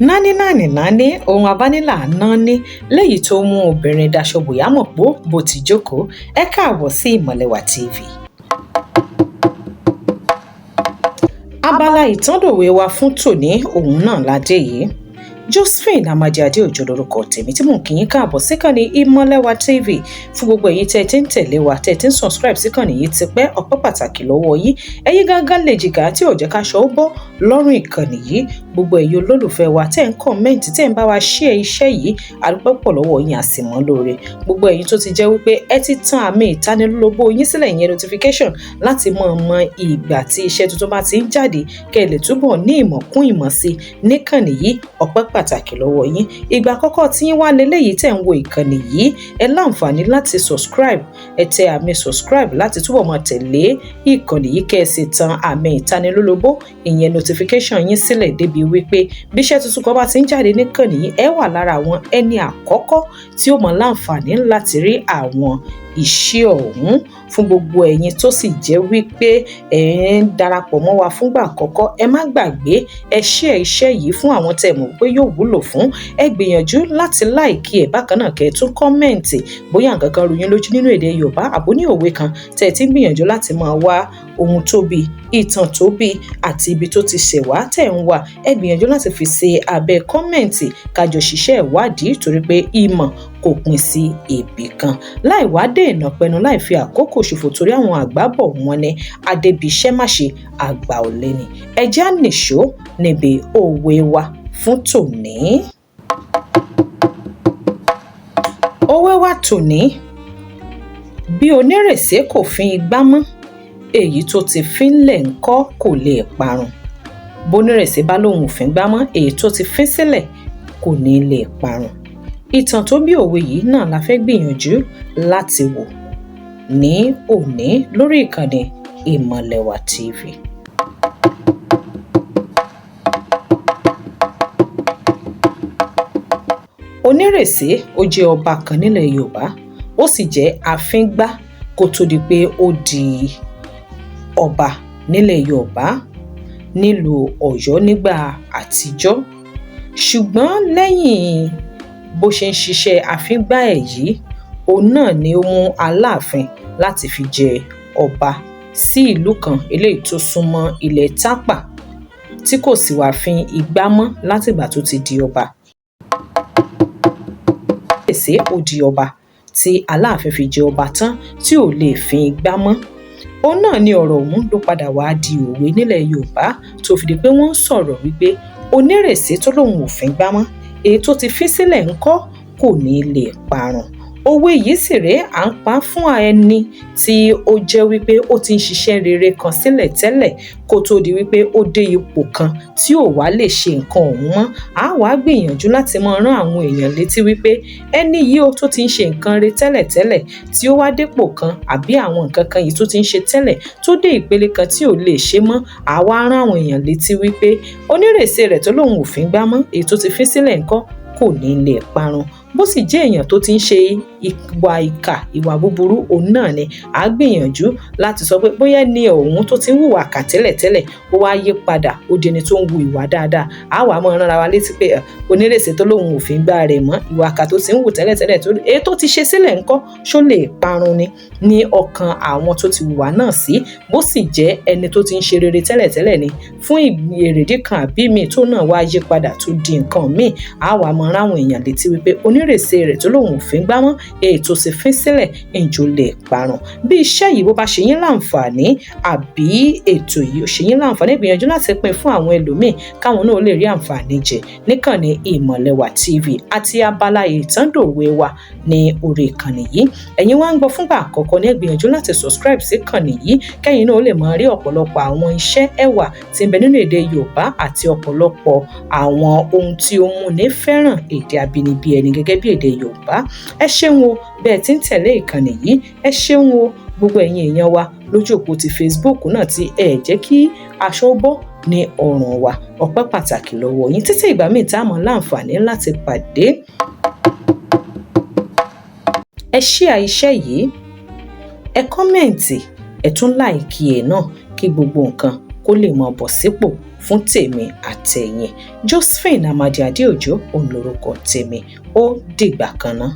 náni ohun abánilà náà ní léyìí tó mú obìnrin daṣọ bòyámọ̀ pó bó ti jókòó. Ẹ káàbọ̀ sí Ìmọ̀lẹ́wà TV. Abala ìtàndòwe wa fún tòní òun náà ládé yìí. Josephine Amajade Òjó lórúkọ tèmi tí mò ń kí yín káàbọ̀ síkànnì Ìmọ̀lẹ́wà TV. Fún gbogbo èyí tẹ́ ẹ ti ń tẹ̀lé wa, tẹ́ ẹ ti ń subscribe síkànnì yìí ti pẹ́, ọpẹ́ pàtàkì lọ́wọ́ yín. Ẹ̀yin gángan lè jìgà tí ò jẹ́ ká ṣọ́ ó bọ́ lọ́rùn ìkànnì yìí. Gbogbo ẹ̀yin olólùfẹ́ wa tẹ́ ń comment, tẹ́ ń bá wa share iṣẹ́ yìí, àdúpẹ́ pọ̀ lọ́wọ́ yín, a sì mọ́ lóore. Gbogbo ẹ̀yin tó ti jẹ́ wípé ẹ ti tan àmì ìtanilólobó yín sílẹ̀, ìyẹn notification, láti mọ ìgbà tí iṣẹ́ tuntun bá ti ń jáde, kẹ́ ẹ lè túbọ̀ ní ìmọ̀ kún ìmọ̀ sí níkànnì yìí. Ọpẹ́ pàtàkì lọ́wọ́ yín. Ìgbà àkọ́kọ́ tí yín wá leléyìí tẹ́ ń wo ìkànnì yìí, ẹ láǹfààní láti subscribe. Ẹ tẹ àmì subscribe láti túbọ̀ máa tẹ̀lé ìkànnì yìí, kẹ́ ẹ sì tan àmì ìtanilólobó, ìyẹn notification yín sílẹ̀ débi wípé bí iṣẹ́ tuntun kan bá ti ń jáde níkànnì yìí, ẹ wà lára àwọn ẹni àkọ́kọ́ tí ó mọ láǹfààní láti rí àwọn iṣẹ́ ọ̀hún. Fún gbogbo ẹ̀yin tó sì jẹ́ wípé ẹ ń darapọ̀ mọ́ wa fúngbà àkọ́kọ́, ẹ má gbàgbé ẹ share iṣẹ́ yìí fún àwọn tẹ́ mọ̀ pé yóò wúlò fún. Ẹ gbìyànjú láti like ẹ̀, bákan náà kẹ́ ẹ tún kọ́mẹ̀ǹtì bóyá nǹkan kan rú yín lójú nínú èdè Yorùbá àbó ní òwe kan tẹ́ ẹ ti ń gbìyànjú láti máa wá ohun tó bí, ìtàn tó bí àti ibi tó ti ṣẹ̀ wá tẹ́ ń wà. Ẹ gbìyànjú láti fi ṣe abẹ́ kọ́mẹ̀ǹtì kájọ ṣiṣẹ́ ìwádìí, torí pé ìmọ̀ kò pín sí ibì kan. Láì wá dènà pẹnu, láì fi àkókò ṣòfò, torí àwọn àgbà bọ̀ wọ́n ní adébíṣẹ́ má ṣe àgbà ọ̀lẹ ni. Ẹ já nìṣó níbi òwe wa fún tòní. Òwe wa tòní: bí onírèsé kò fín igbá mọ́, èyí tó ti fín lẹ̀ ńkọ́ kò lè parun. Bónírèsé bá lóun ò fín igbá mọ́, èyí tó ti fín sílẹ̀ kò ní lè parun. Ìtàn tó bí òwe yìí náà la fẹ́ gbìyànjú láti wò ní òní lórí ìkànnì Ìmọ̀lẹ́wà TV. Onírèsé ó jẹ́ ọba kan nílẹ̀ Yorùbá, ó sì jẹ́ afíngbá kó tó di pé ó di ọba nílẹ̀ Yorùbá nílùú Ọ̀yọ́ nígbà àtijọ́. Ṣùgbọ́n lẹ́yìn bó ṣe ń ṣiṣẹ́ afíngbá ẹ̀ yìí, òun náà ni ó mú Aláàfin láti fi jẹ ọba sí ìlú kan eléyìí tó súnmọ́ ilẹ̀ Tápà, tí kò sì wá fín igbá mọ́ látìgbà tó ti di ọba. Onírèsé ó di ọba tí Aláàfin fi jẹ ọba tán tí ò lè fín igbá mọ́. Òun náà ni ọ̀rọ̀ ọ̀hún ló padà wá di òwe nílẹ̀ Yorùbá, tó fi di pé wọ́n ń sọ̀rọ̀ wípé onírèsé tó lóun ò fín igbá mọ́, èyí tó ti fín sílẹ̀ ńkọ́ kò ní lè parun. Òwe yìí sì rèé, à ń pa fún ẹni tí ó jẹ́ wípé ó ti ń ṣiṣẹ́ rere kan sílẹ̀ tẹ́lẹ̀ kó tó di wípé ó dé ipò kan tí ò wá lè ṣe nǹkan ọ̀hún mọ́. A wá gbìyànjú láti máa rán àwọn èèyàn létí wípé ẹni yìí ó tó ti ń ṣe nǹkan rere tẹ́lẹ̀ tí ó wá dépò kan àbí àwọn nǹkan kan yìí tó ti ń ṣe tẹ́lẹ̀ tó dé ìpele kan tí ò lè ṣe mọ́. A wá rán àwọn èèyàn létí wípé onírèsé rẹ̀ tó lóun ò fín igbá mọ́, èyí tó ti fín sílẹ̀ ńkọ́ kò ní lè parun. Bó sì jẹ́ èèyàn tó ti ń ṣe ìwà ìkà, ìwà búburú, òun náà ni a gbìyànjú láti sọ pé bóyá ní òun tó ti ń hùwà kà tẹ́lẹ̀ ó wá yí padà, ó di ẹni tó ń hu ìwà dáadáa. A wà máa rán ara wa létí pé onírèsé tó lóun ò fín igbá rẹ̀ mọ́, ìwà kà tó ti ń hù tẹ́lẹ̀ tó èyí tó ti ṣe sílẹ̀ ńkọ́ ṣó lè parun ni ní ọkàn àwọn tó ti hùwà náà sí. Bó sì jẹ́ ẹni tó ti ń ṣe rere tẹ́lẹ̀ ni, fún èrèdí kan àbí míì tó náà wá yí padà tó di nǹkan míì, a wà máa rán àwọn èèyàn létí wípé onírèsé rẹ̀ tó lóun ò fín igbá mọ́, èyí tó sì fín sílẹ̀ ǹjọ́ lè parun. Bí iṣẹ́ yìí bó bá ṣe yín láǹfààní àbí ètò yìí ó ṣe yín láǹfààní, gbìyànjú láti pín fún àwọn ẹlòmíì káwọn náà lè rí àǹfààní jẹ níkànnì Ìmọ̀lẹ́wà TV àti abala ìtàndòwe wa ní orí ìkànnì yìí. Ẹ̀yin wá ń gbọ́ fúngbà àkọ́kọ́ ní, ẹ gbìyànjú láti subscribe sí ìkànnì yìí kẹ́yìn náà lè máa rí ọ̀pọ̀lọpọ̀ àwọn iṣẹ́ ẹwà tí ń bẹ nínú èdè Yorùbá àti ọ̀pọ̀lọpọ̀ àwọn ohun tí ó múni fẹ́ràn èdè abínibí ẹni gẹ́gẹ́ bí èdè Yorùbá. Ẹ ṣeun o bẹ́ẹ̀ tí ń tẹ̀lé ìkànnì yìí, ẹ ṣeun o gbogbo ẹ̀yin èèyàn wa lójú òpó ti Facebook náà tí ẹ jẹ́ kí aṣọ bọ́ ní ọrùn wa. Ọpẹ́ pàtàkì lọ́wọ́ yín. Títí ìgbà míì tá a mọ̀ láǹfààní láti pàdé. Ẹ share iṣẹ́ yìí, ẹ kọ́mẹ̀ǹtì, ẹ tún láìkì ẹ̀ náà kí gbogbo nǹkan kó lè mọ bọ̀ sípò fún tèmi àtẹ̀yin. Josephine Amadi Adeojo òun lorúkọ tèmi. Ó dìgbà kan náà.